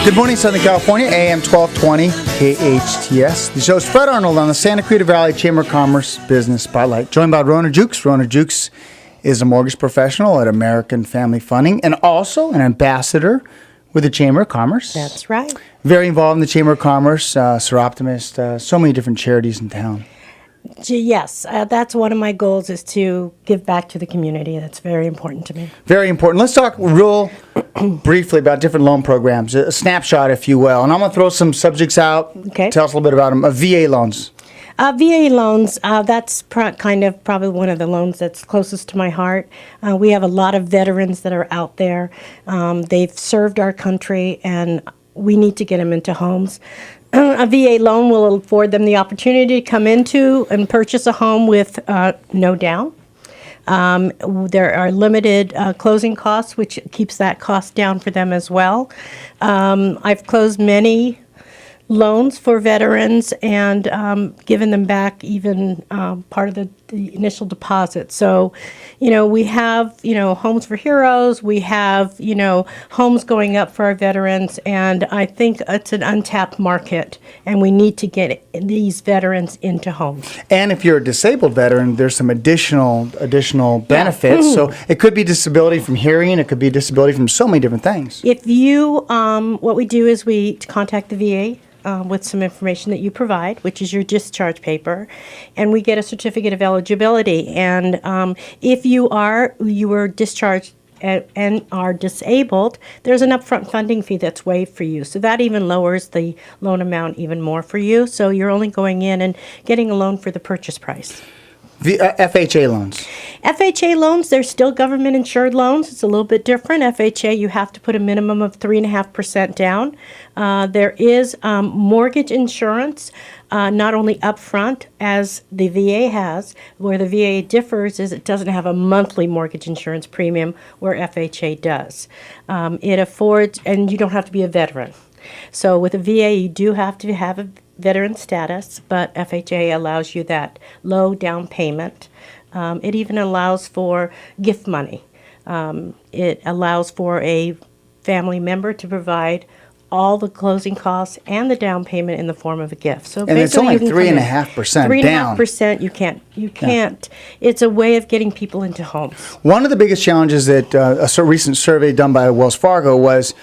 Good morning, Southern California, AM 1220, KHTS. The show is Fred Arnold on the Santa Cruz Valley Chamber of Commerce Business Spotlight. Joined by Rona Jukes. Rona Jukes is a mortgage professional at American Family Funding and also an ambassador with the Chamber of Commerce. That's right. Very involved in the Chamber of Commerce, Sir Optimist, so many different charities in town. Yes, that's one of my goals, is to give back to the community. That's very important to me. Very important. Let's talk real briefly about different loan programs, a snapshot, if you will. And I'm going to throw some subjects out. Okay. Tell us a little bit about them. VA loans. VA loans, that's probably one of the loans that's closest to my heart. We have a lot of veterans that are out there. They've served our country, and we need to get them into homes. A VA loan will afford them the opportunity to come into and purchase a home with no down. There are limited closing costs, which keeps that cost down for them as well. I've closed many loans for veterans and given them back even part of the initial deposit. So, we have, Homes for Heroes. We have, homes going up for our veterans. And I think it's an untapped market, and we need to get these veterans into homes. And if you're a disabled veteran, there's some additional benefits. So it could be disability from hearing. It could be disability from so many different things. If you, what we do is we contact the VA with some information that you provide, which is your discharge paper, and we get a certificate of eligibility. And if you were discharged and are disabled, there's an upfront funding fee that's waived for you. So that even lowers the loan amount even more for you. So you're only going in and getting a loan for the purchase price. FHA loans. FHA loans, they're still government-insured loans. It's a little bit different. FHA, you have to put a minimum of 3.5% down. There is mortgage insurance, not only upfront as the VA has. Where the VA differs is it doesn't have a monthly mortgage insurance premium, where FHA does. It affords, and you don't have to be a veteran. So with a VA, you do have to have a veteran status, but FHA allows you that low down payment. It even allows for gift money. It allows for a family member to provide all the closing costs and the down payment in the form of a gift. So and it's only 3.5% down. 3.5%. You can't. It's a way of getting people into homes. One of the biggest challenges that a recent survey done by Wells Fargo was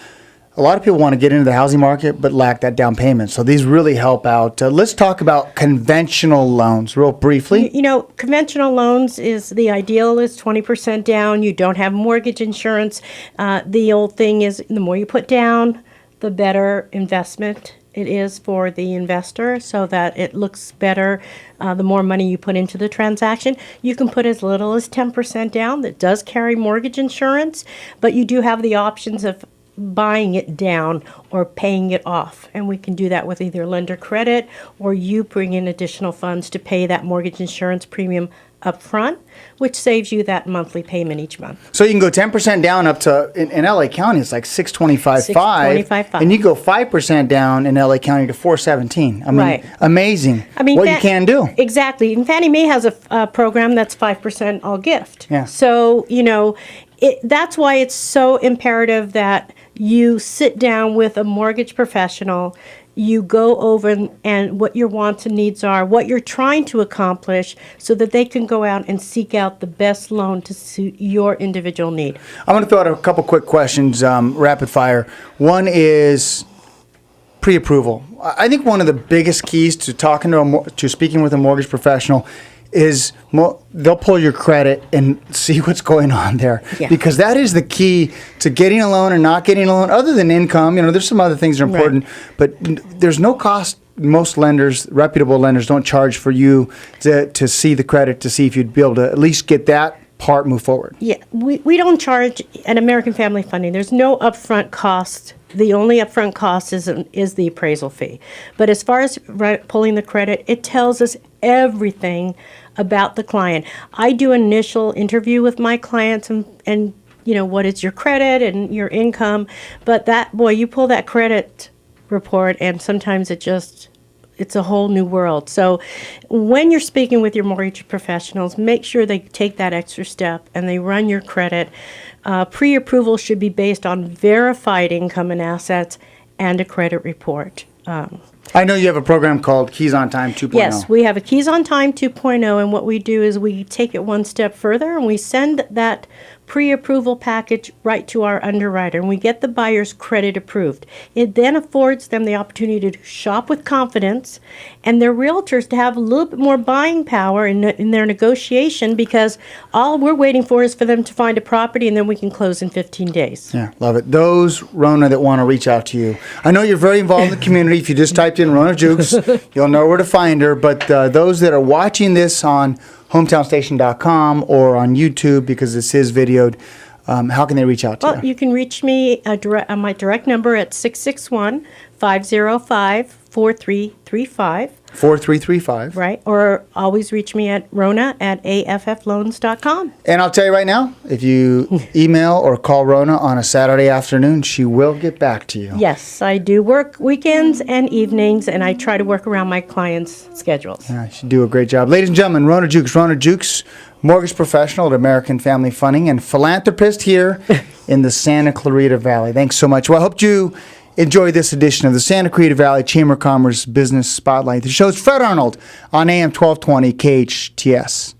a lot of people want to get into the housing market but lack that down payment. So these really help out. Let's talk about conventional loans real briefly. Conventional loans is the ideal is 20% down. You don't have mortgage insurance. The old thing is the more you put down, the better investment it is for the investor, so that it looks better the more money you put into the transaction. You can put as little as 10% down. That does carry mortgage insurance, but you do have the options of buying it down or paying it off. And we can do that with either lender credit, or you bring in additional funds to pay that mortgage insurance premium up front, which saves you that monthly payment each month. So you can go 10% down up to, in LA County, it's like $625.5. And you go 5% down in LA County to $417. I mean, right. Amazing. What you can do. Exactly. And Fannie Mae has a program that's 5% all gift. Yeah. So, that's why it's so imperative that you sit down with a mortgage professional, you go over and what your wants and needs are, what you're trying to accomplish, so that they can go out and seek out the best loan to suit your individual need. I'm going to throw out a couple quick questions, rapid fire. One is pre-approval. I think one of the biggest keys to speaking with a mortgage professional is they'll pull your credit and see what's going on there. Yeah. Because that is the key to getting a loan or not getting a loan. Other than income, there's some other things that are important, right. But there's no cost. Most lenders, reputable lenders, don't charge for you to see the credit, to see if you'd be able to at least get that part move forward. Yeah, we don't charge at American Family Funding. There's no upfront cost. The only upfront cost is the appraisal fee. But as far as pulling the credit, it tells us everything about the client. I do an initial interview with my clients and what is your credit and your income. But you pull that credit report, and sometimes it's a whole new world. So when you're speaking with your mortgage professionals, make sure they take that extra step and they run your credit. Pre-approval should be based on verified income and assets and a credit report. I know you have a program called Keys on Time 2.0. Yes, we have a Keys on Time 2.0, and what we do is we take it one step further and we send that pre-approval package right to our underwriter, and we get the buyer's credit approved. It then affords them the opportunity to shop with confidence and their realtors to have a little bit more buying power in their negotiation, because all we're waiting for is for them to find a property, and then we can close in 15 days. Yeah, love it. Those, Rona, that want to reach out to you. I know you're very involved in the community. If you just typed in Rona Jukes, you'll know where to find her. But those that are watching this on hometownstation.com or on YouTube, because this is videoed, how can they reach out to Well, you can reach me on my direct number at 661-505-4335. 4335. Right, or always reach me at rona@affloans.com. And I'll tell you right now, if you email or call Rona on a Saturday afternoon, she will get back to you. Yes, I do work weekends and evenings, and I try to work around my clients' schedules. Yeah, she do a great job. Ladies and gentlemen, Rona Jukes, mortgage professional at American Family Funding and philanthropist here in the Santa Clarita Valley. Thanks so much. Well, I hope you enjoy this edition of the Santa Clarita Valley Chamber of Commerce Business Spotlight. The show's Fred Arnold on AM 1220 KHTS.